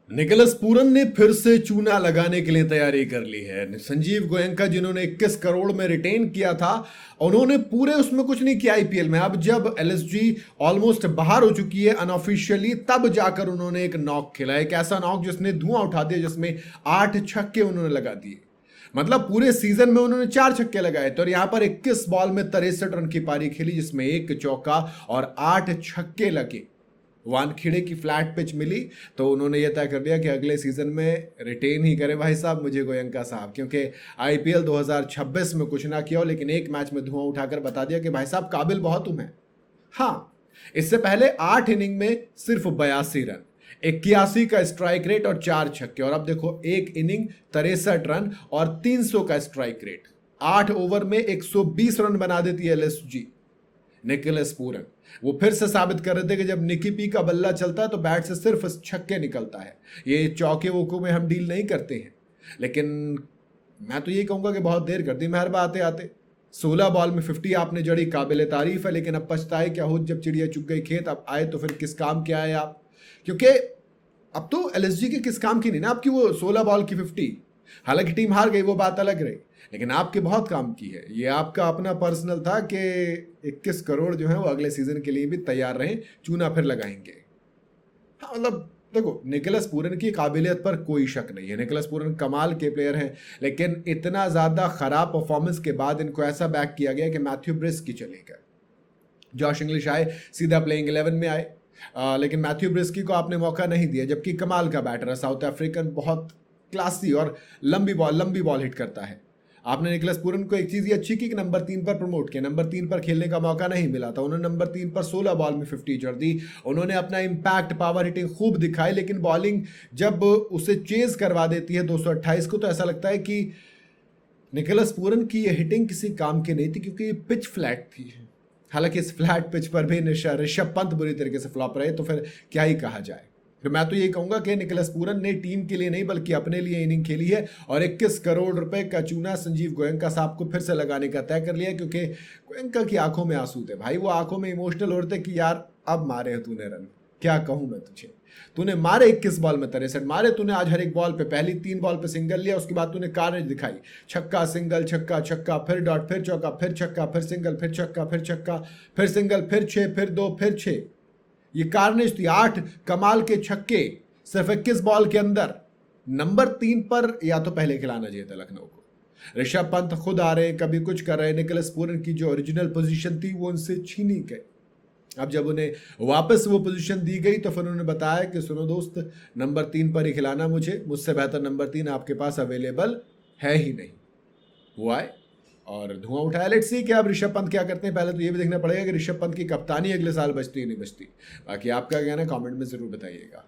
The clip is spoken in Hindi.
निकोलस पूरन ने फिर से चूना लगाने के लिए तैयारी कर ली है। संजीव गोयनका जिन्होंने 21 करोड़ में रिटेन किया था, उन्होंने पूरे उसमें कुछ नहीं किया आईपीएल में। अब जब एलएसजी ऑलमोस्ट बाहर हो चुकी है अनऑफिशियली, तब जाकर उन्होंने एक नॉक खेला, एक ऐसा नॉक जिसने धुआं उठा दिया, जिसमें 8 छक्के उन्होंने लगा दिए। मतलब पूरे सीजन में उन्होंने 4 छक्के लगाए थे और यहां पर 21 बॉल में 63 रन की पारी खेली, जिसमें 1 चौका और 8 छक्के लगे। वानखेड़े की फ्लैट पिच मिली तो उन्होंने ये तय कर दिया कि अगले सीजन में रिटेन ही करें भाई साहब मुझे गोयनका साहब, क्योंकि आईपीएल 2026 में कुछ ना किया हो, लेकिन एक मैच में धुआं उठाकर बता दिया कि भाई साहब काबिल बहुत हूं मैं। हाँ, इससे पहले 8 इनिंग में सिर्फ 82 रन, 81 का स्ट्राइक रेट और 4 छक्के, और अब देखो एक इनिंग 63 रन और 300 का स्ट्राइक रेट। 8 ओवर में 120 रन बना देती है एलएसजी। निकोलस पूरन वो फिर से साबित कर रहे थे कि जब निकी पी का बल्ला चलता है तो बैट से सिर्फ छक्के निकलता है। ये चौके वोकों में हम डील नहीं करते हैं। लेकिन मैं तो ये कहूंगा कि बहुत देर कर दी मेहरबा आते आते। 16 बॉल में 50 आपने जड़ी, काबिल तारीफ है, लेकिन अब पछताए क्या हो जब चिड़िया चुग गई खेत। अब आए तो फिर किस काम के आए आप? क्योंकि अब तो एलएसजी के किस काम की नहीं ना आपकी वो 16 बॉल की 50। हालांकि टीम हार गई, वो बात अलग रही, लेकिन आपके बहुत काम की है। ये आपका अपना पर्सनल था कि 21 करोड़ जो है वो अगले सीजन के लिए भी तैयार रहें, चूना फिर लगाएंगे। हाँ मतलब देखो, निकोलस पूरन की काबिलियत पर कोई शक नहीं है। निकोलस पूरन कमाल के प्लेयर हैं, लेकिन इतना ज़्यादा खराब परफॉर्मेंस के बाद इनको ऐसा बैक किया गया कि मैथ्यू ब्रिस्की चले गए। जॉश इंग्लिश आए, सीधा प्लेइंग 11 में आए, लेकिन मैथ्यू ब्रिस्की को आपने मौका नहीं दिया, जबकि कमाल का बैटर है साउथ अफ्रीकन, बहुत क्लासी और लंबी बॉल हिट करता है। आपने निकोलस पूरन को एक चीज़ ये अच्छी की कि नंबर 3 पर प्रमोट किया। नंबर 3 पर खेलने का मौका नहीं मिला था, उन्होंने नंबर 3 पर 16 बॉल में 50 जड़ दी। उन्होंने अपना इम्पैक्ट, पावर हिटिंग खूब दिखाई, लेकिन बॉलिंग जब उसे चेज करवा देती है 228 को, तो ऐसा लगता है कि निकोलस पूरन की ये हिटिंग किसी काम की नहीं थी, क्योंकि पिच फ्लैट थी। हालांकि इस फ्लैट पिच पर भी ऋषभ पंत बुरी तरीके से फ्लॉप रहे, तो फिर क्या ही कहा जाए। फिर मैं तो ये कहूंगा कि निकोलस पूरन ने टीम के लिए नहीं बल्कि अपने लिए इनिंग खेली है, और 21 करोड़ रुपए का चूना संजीव गोयनका साहब को फिर से लगाने का तय कर लिया, क्योंकि गोयनका की आंखों में आंसू थे भाई। वो आंखों में इमोशनल हो रहे थे कि यार अब मारे हो तूने रन, क्या कहूं मैं तुझे। तूने मारे 21 बॉल में 63 मारे, तूने आज हर एक बॉल पे, पहली 3 बॉल पे सिंगल लिया, उसके बाद तूने कार्नेज दिखाई, छक्का सिंगल छक्का छक्का, फिर डॉट, फिर चौका, फिर छक्का, फिर सिंगल, फिर छक्का, फिर छक्का, फिर सिंगल, फिर 6, फिर 2, फिर 6। ये कार्नेज थी। 8 कमाल के छक्के सिर्फ 21 बॉल के अंदर। नंबर 3 पर या तो पहले खिलाना चाहिए था लखनऊ को। ऋषभ पंत खुद आ रहे, कभी कुछ कर रहे, निकोलस पूरन की जो ओरिजिनल पोजीशन थी वो उनसे छीनी गई। अब जब उन्हें वापस वो पोजीशन दी गई तो फिर उन्होंने बताया कि सुनो दोस्त, नंबर 3 पर ही खिलाना मुझे, मुझसे बेहतर नंबर 3 आपके पास अवेलेबल है ही नहीं। वो आए और धुआं उठाया। लेट्स सी कि अब ऋषभ पंत क्या करते हैं। पहले तो ये भी देखना पड़ेगा कि ऋषभ पंत की कप्तानी अगले साल बचती है नहीं बचती। बाकी आपका कहना कमेंट में जरूर बताइएगा।